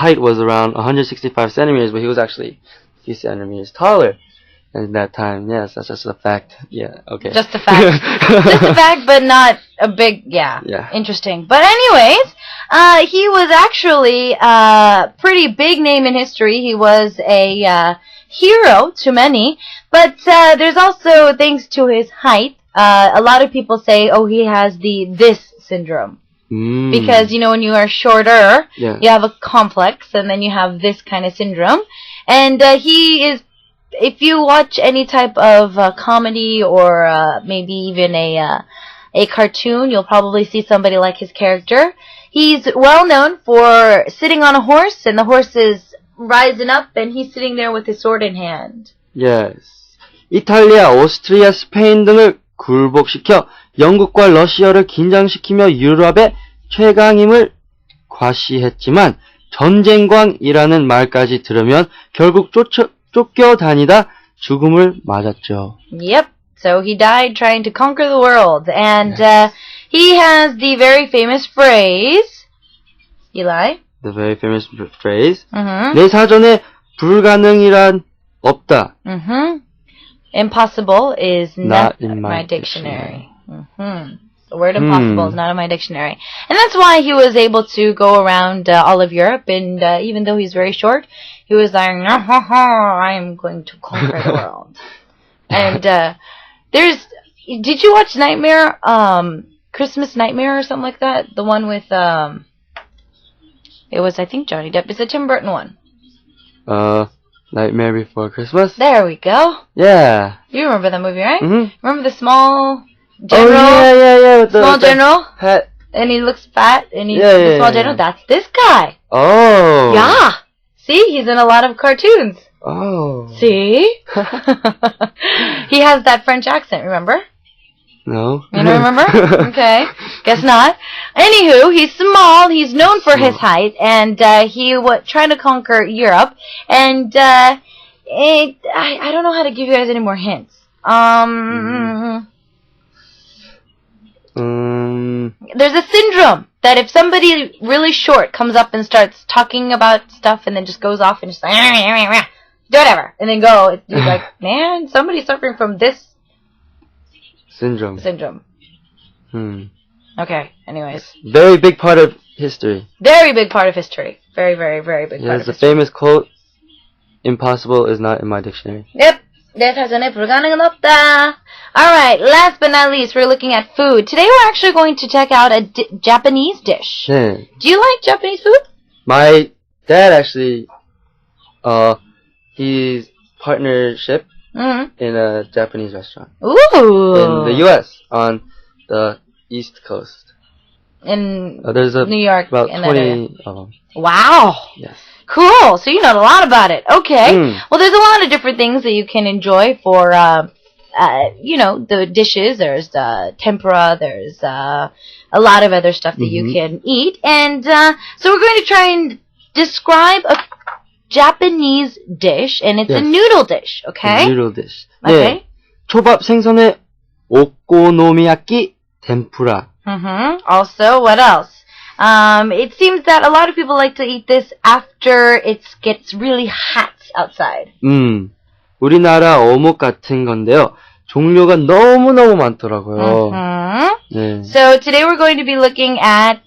height was around 165 centimeters, but he was actually a few centimeters taller at that time. Yes, that's just a fact. Yeah, okay. Just a fact. Just a fact, but not a big, yeah. Interesting. But anyways, he was actually a pretty big name in history. He was a hero to many, but there's also, thanks to his height, a lot of people say, oh, he has this syndrome. Because, you know, when you are shorter, you have a complex, and then you have this kind of syndrome. And he is, if you watch any type of comedy or maybe even a cartoon, you'll probably see somebody like his character. He's well known for sitting on a horse, and the horse is rising up, and he's sitting there with his sword in hand. Yes. 이탈리아, 오스트리아, 스페인 등을 굴복시켜 영국과 러시아를 긴장시키며 유럽의 최강임을 과시했지만 전쟁광이라는 말까지 들으면 결국 쫓겨다니다 죽음을 맞았죠. Yep. So he died trying to conquer the world. And he has the very famous phrase. Eli? The very famous phrase. 내 사전에 불가능이란 없다. Impossible is not in my dictionary. The word impossible is not in my dictionary. And that's why he was able to go around all of Europe, and even though he's very short, he was like, I am going to conquer the world. And did you watch Nightmare, Christmas Nightmare or something like that? The one with, it was, I think, Johnny Depp. It's a Tim Burton one. Nightmare Before Christmas? There we go. Yeah. You remember that movie, right? Remember the small general? Oh, yeah. With small general? Hat. And he looks fat, and he's the small general. That's this guy. Oh. Yeah. See, he's in a lot of cartoons. Oh. See? He has that French accent, remember? No. You don't remember? Okay. Guess not. Anywho, he's small, he's known for his height, and he was trying to conquer Europe, and I don't know how to give you guys any more hints. There's a syndrome that if somebody really short comes up and starts talking about stuff and then just goes off and just like, whatever, and then go, you're like, man, somebody's suffering from this syndrome. Okay, anyways. Very big part of history. Very big part of history. Very, very, very big part of history. There's a famous quote, impossible is not in my dictionary. Yep. 내 사전에 불가능은 없다. Alright, last but not least, we're looking at food. Today we're actually going to check out a Japanese dish. 네. Do you like Japanese food? My dad actually, he's partnership in a Japanese restaurant. Ooh. In the U.S. on the East Coast. In there's New York. About in 20 of them. Wow. Yes. Cool. So you know a lot about it. Okay. Well, there's a lot of different things that you can enjoy for, you know, the dishes. There's tempura. There's a lot of other stuff that you can eat. And so we're going to try and describe a Japanese dish, and it's a noodle dish. Okay. A noodle dish. Okay. 네. 초밥 생선의 오코노미야끼 템푸라. Also, what else? It seems that a lot of people like to eat this after it gets really hot outside. 우리나라 어묵 같은 건데요. 종류가 너무너무 많더라고요. 네. So today we're going to be looking at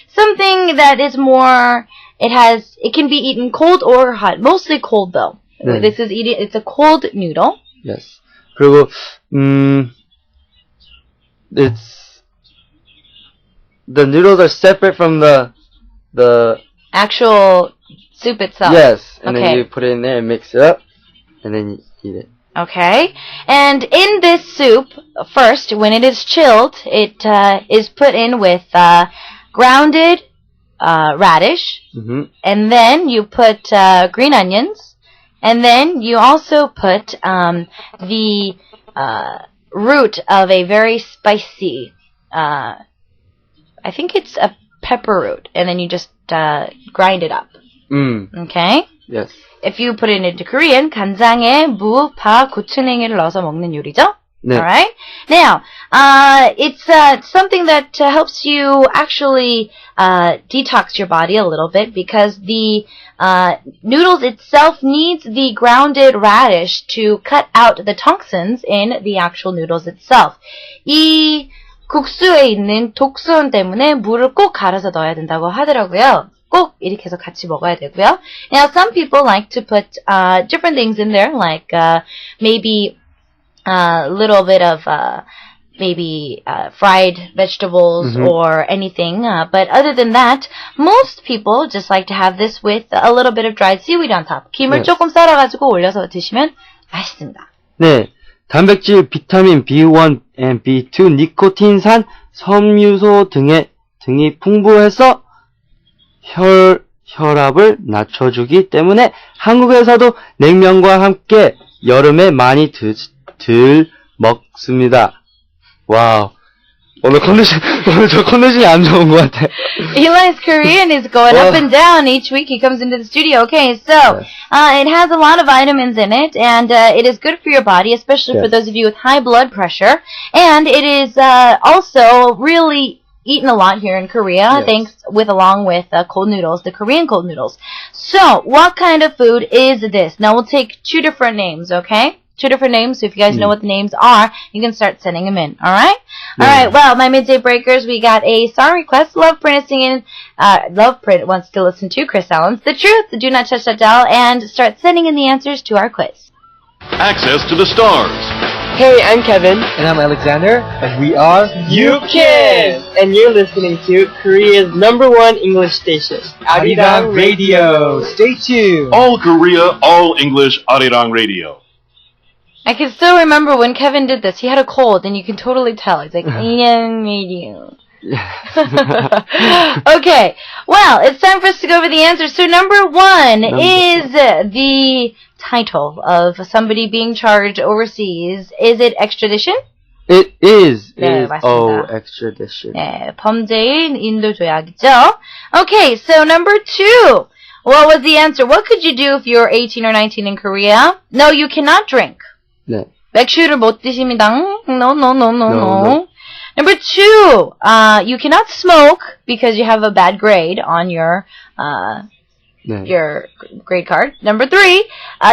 something that is more, it can be eaten cold or hot. Mostly cold though. 네. It's a cold noodle. Yes. 그리고 the noodles are separate from the actual soup itself. Yes, and then you put it in there and mix it up, and then you eat it. Okay, and in this soup, first, when it is chilled, it is put in with grounded radish, and then you put green onions, and then you also put the root of a very spicy I think it's a pepper root, and then you just grind it up. Okay? Yes. If you put it into Korean, 간장에 무, 파, 고추냉이를 넣어서 먹는 요리죠? 네. Alright? Now, it's something that helps you actually detox your body a little bit because the noodles itself needs the grounded radish to cut out the toxins in the actual noodles itself. 이 국수에 있는 독소원 때문에 물을 꼭 갈아서 넣어야 된다고 하더라고요. 꼭 이렇게 해서 같이 먹어야 되고요. Now, some people like to put different things in there, like maybe a little bit of maybe fried vegetables or anything. But other than that, most people just like to have this with a little bit of dried seaweed on top. 김을 조금 썰어가지고 올려서 드시면 맛있습니다. 네. 단백질, 비타민 B1 and B2, 니코틴산, 섬유소 등이 풍부해서 혈압을 낮춰주기 때문에 한국에서도 냉면과 함께 여름에 많이 먹습니다. 와우. 오늘 저 컨디션이 안 좋은 것 같아. Eli's Korean is going up and down each week he comes into the studio. Okay, so it has a lot of vitamins in it, and it is good for your body, especially for those of you with high blood pressure. And it is also really eaten a lot here in Korea, along with cold noodles, the Korean cold noodles. So, what kind of food is this? Now, we'll take two different names, okay? Two different names, so if you guys know what the names are, you can start sending them in, alright? Alright, well, my midday breakers, we got a song request. Love Print wants to listen to Chris Allen's The Truth, Do Not Touch That Dial, and start sending in the answers to our quiz. Access to the stars. Hey, I'm Kevin. And I'm Alexander. And we are UKID! And you're listening to Korea's #1 English station, Arirang Radio. Stay tuned. All Korea, all English, Arirang Radio. I can still remember when Kevin did this. He had a cold, and you can totally tell. He's like, Arirang Radio. Okay, well, it's time for us to go over the answers. So number 1 is the title of somebody being charged overseas. Is it extradition? It is. 네, 맞습니다. extradition. 네, 범죄인 인도 조약이죠. Okay, so number 2. What was the answer? What could you do if you're 18 or 19 in Korea? No, you cannot drink. 네. 맥주를 못 드십니다. No. Number 2, you cannot smoke because you have a bad grade on your grade card. Number 3,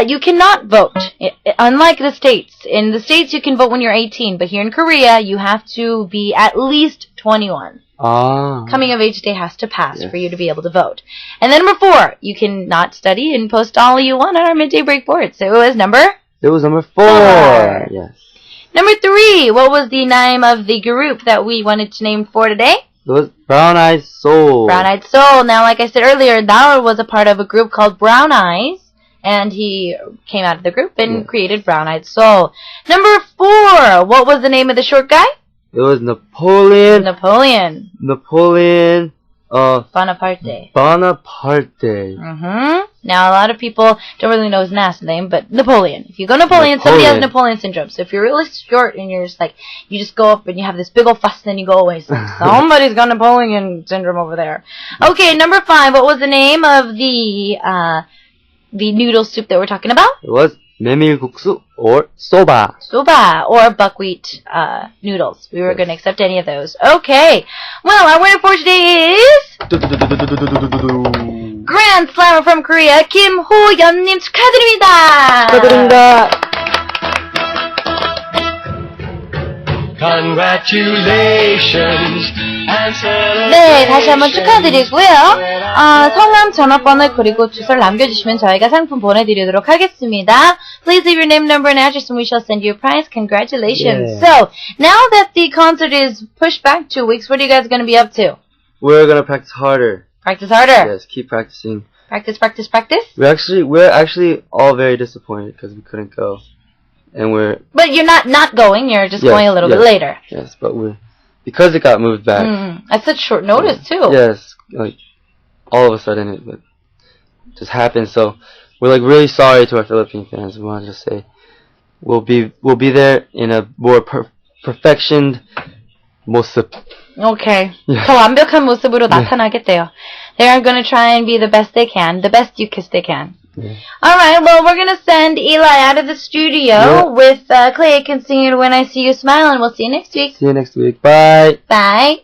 you cannot vote. Unlike the States. In the States, you can vote when you're 18, but here in Korea, you have to be at least 21. Coming of age day has to pass for you to be able to vote. And then number 4, you cannot study and post all you want on our midday break board. So it was number 4. Yes. Number 3, what was the name of the group that we wanted to name for today? It was Brown Eyed Soul. Brown Eyed Soul. Now, like I said earlier, Daur was a part of a group called Brown Eyes, and he came out of the group and created Brown Eyed Soul. Number 4, what was the name of the short guy? It was Napoleon. Bonaparte. Bonaparte. Now, a lot of people don't really know his last name, but Napoleon. If you go Napoleon, somebody has Napoleon syndrome. So if you're really short and you're just like, you just go up and you have this big old fuss and then you go away. So somebody's got Napoleon syndrome over there. Okay, number 5. What was the name of the noodle soup that we're talking about? It was 메밀국수 or soba. Soba or buckwheat noodles. We were going to accept any of those. Okay. Well, our winner for today is Grand Slammer from Korea, 김호연님 축하드립니다. Congratulations and 네, 다시 한번 축하드리고요. 성함, 전화번호 그리고 주소를 남겨주시면 저희가 상품 보내드리도록 하겠습니다. Please leave your name, number, and address, and we shall send you a prize. Congratulations. So, now that the concert is pushed back 2 weeks, what are you guys going to be up to? We're gonna practice harder. Practice harder. Yes, keep practicing. Practice. We're actually all very disappointed because we couldn't go, and But you're not going. You're just going a little bit later. Yes, but because it got moved back. That's such short notice too. Yes, like all of a sudden it just happened. So we're like really sorry to our Philippine fans. We want to just say we'll be there in a more perfectioned 모습. Okay. 더 완벽한 모습으로 나타나겠대요. They are going to try and be the best they can, the best UKIS they can. Yeah. All right, well, we're going to send Eli out of the studio with Clay I Can See You When I See You Smile, and we'll see you next week. See you next week. Bye. Bye.